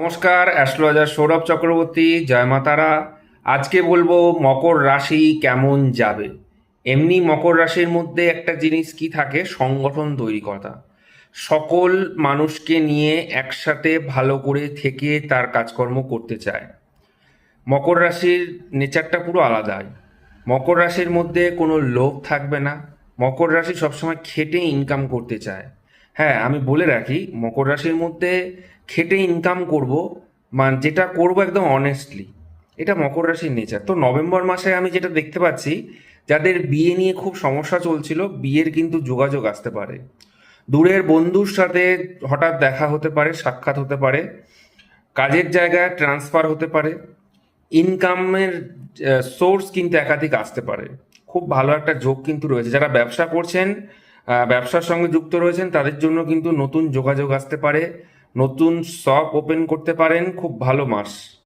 নমস্কার, অ্যাস্ট্রোলজার সৌরভ চক্রবর্তী। জয় মা তারা। আজকে বলবো মকর রাশি কেমন যাবে। এমনি মকর রাশির মধ্যে একটা জিনিস কি থাকে, সংগঠন তৈরি করা। সকল মানুষকে নিয়ে একসাথে ভালো করে থেকে তার কাজকর্ম করতে চায়। মকর রাশির নেচারটা পুরো আলাদা। মকর রাশির মধ্যে কোনো লোভ থাকবে না। মকর রাশি সবসময় খেটে ইনকাম করতে চায়। হ্যাঁ, আমি বলে রাখি, মকর রাশির মধ্যে খেটে ইনকাম করব, মানে যেটা করব একদম অনেস্টলি, এটা মকর রাশির নেচার। তো নভেম্বর মাসে আমি যেটা দেখতে পাচ্ছি, যাদের বিয়ে নিয়ে খুব সমস্যা চলছিল, বিয়ের কিন্তু যোগাযোগ আসতে পারে। দূরের বন্ধুর সাথে হঠাৎ দেখা হতে পারে, সাক্ষাৎ হতে পারে। কাজের জায়গায় ট্রান্সফার হতে পারে। ইনকামের সোর্স কিন্তু একাধিক আসতে পারে। খুব ভালো একটা যোগ কিন্তু রয়েছে। যারা ব্যবসা করছেন, ব্যবসার সঙ্গে যুক্ত রয়েছেন, তাদের জন্য কিন্তু নতুন যোগাযোগ আসতে পারে। নতুন শপ ওপেন করতে পারেন। খুব ভালো মাস।